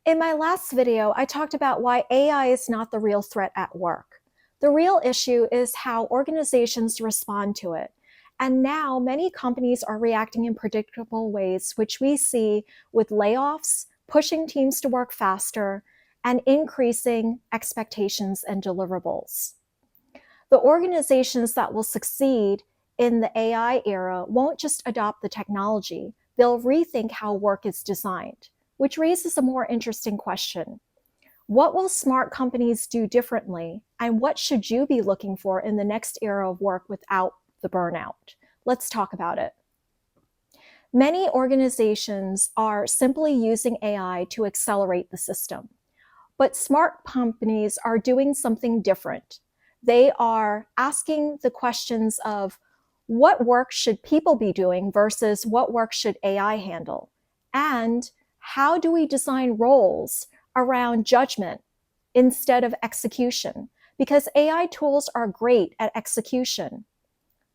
In my last video, I talked about why AI is not the real threat at work. The real issue is how organizations respond to it. And now many companies are reacting in predictable ways, which we see with layoffs, pushing teams to work faster, and increasing expectations and deliverables. The organizations that will succeed in the AI era won't just adopt the technology, they'll rethink how work is designed, which raises a more interesting question. What will smart companies do differently, and what should you be looking for in the next era of work without the burnout? Let's talk about it. Many organizations are simply using AI to accelerate the system, but smart companies are doing something different. They are asking the questions of what work should people be doing versus what work should AI handle? And how do we design roles around judgment instead of execution? Because AI tools are great at execution.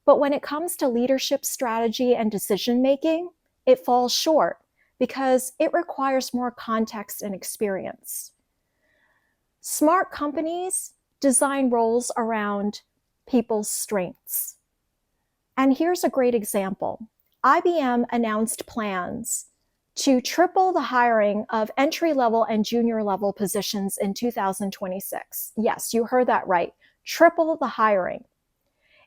But when it comes to leadership strategy and decision making, it falls short because it requires more context and experience. Smart companies design roles around people's strengths. And here's a great example. IBM announced plans to triple the hiring of entry-level and junior-level positions in 2026. Yes, you heard that right. Triple the hiring.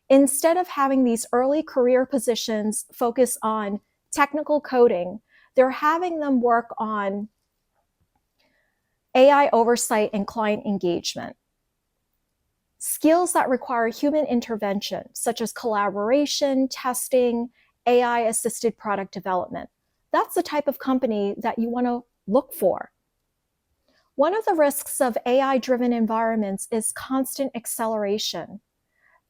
Instead of having these early career positions focus on technical coding, they're having them work on AI oversight and client engagement. Skills that require human intervention, such as collaboration, testing, AI-assisted product development. That's the type of company that you want to look for. One of the risks of AI-driven environments is constant acceleration.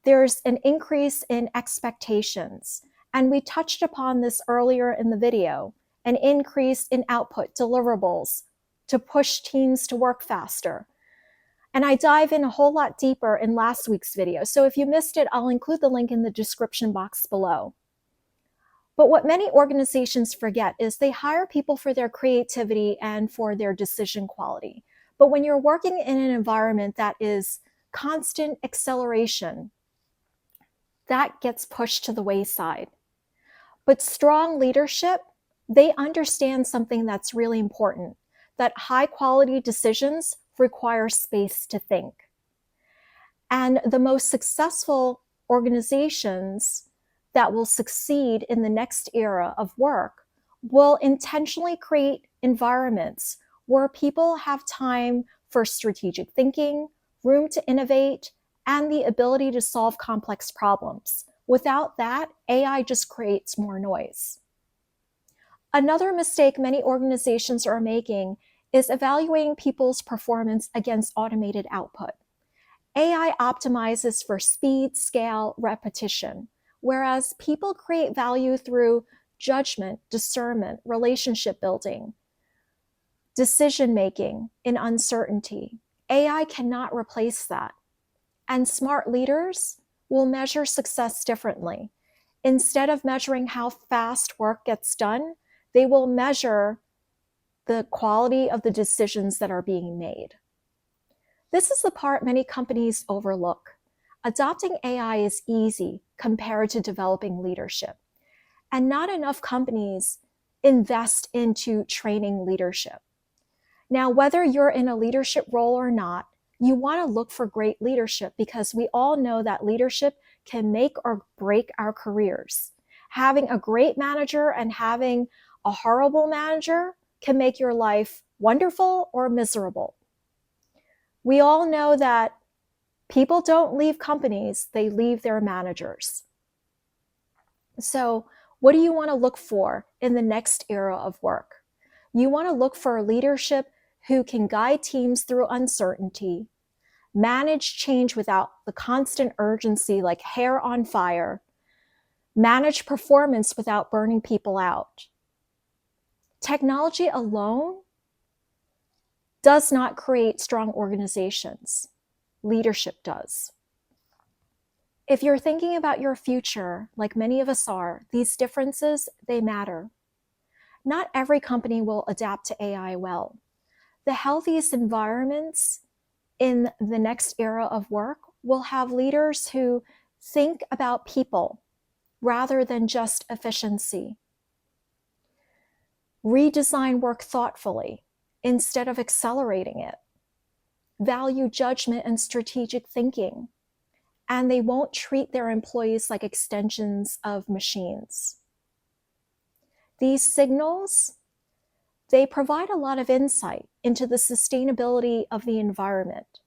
There's an increase in expectations, and we touched upon this earlier in the video, an increase in output deliverables to push teams to work faster. And I dive in a whole lot deeper in last week's video. So if you missed it, I'll include the link in the description box below. But what many organizations forget is they hire people for their creativity and for their decision quality. But when you're working in an environment that is constant acceleration, that gets pushed to the wayside. But strong leadership, they understand something that's really important, that high quality decisions require space to think. And the most successful organizations that will succeed in the next era of work will intentionally create environments where people have time for strategic thinking, room to innovate, and the ability to solve complex problems. Without that, AI just creates more noise. Another mistake many organizations are making is evaluating people's performance against automated output. AI optimizes for speed, scale, repetition, whereas people create value through judgment, discernment, relationship building, decision making in uncertainty. AI cannot replace that. And smart leaders will measure success differently. Instead of measuring how fast work gets done, they will measure the quality of the decisions that are being made. This is the part many companies overlook. Adopting AI is easy compared to developing leadership. And not enough companies invest into training leadership. Now, whether you're in a leadership role or not, you want to look for great leadership because we all know that leadership can make or break our careers. Having a great manager and having a horrible manager can make your life wonderful or miserable. We all know that people don't leave companies, they leave their managers. So what do you want to look for in the next era of work? You want to look for leadership who can guide teams through uncertainty, manage change without the constant urgency like hair on fire, manage performance without burning people out. Technology alone does not create strong organizations. Leadership does. If you're thinking about your future, like many of us are, these differences, they matter. Not every company will adapt to AI well. The healthiest environments in the next era of work will have leaders who think about people rather than just efficiency. Redesign work thoughtfully instead of accelerating it. Value judgment and strategic thinking. And they won't treat their employees like extensions of machines. These signals, they provide a lot of insight into the sustainability of the environment.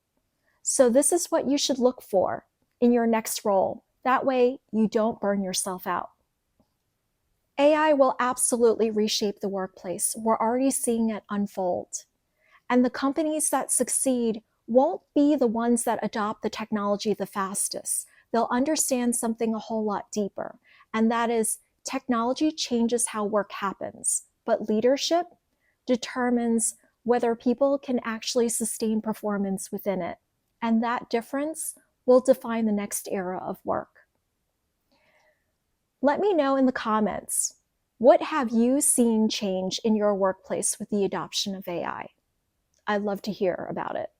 So this is what you should look for in your next role. That way you don't burn yourself out. AI will absolutely reshape the workplace. We're already seeing it unfold. And the companies that succeed won't be the ones that adopt the technology the fastest. They'll understand something a whole lot deeper, and that is technology changes how work happens, but leadership determines whether people can actually sustain performance within it. And that difference will define the next era of work. Let me know in the comments, what have you seen change in your workplace with the adoption of AI? I'd love to hear about it.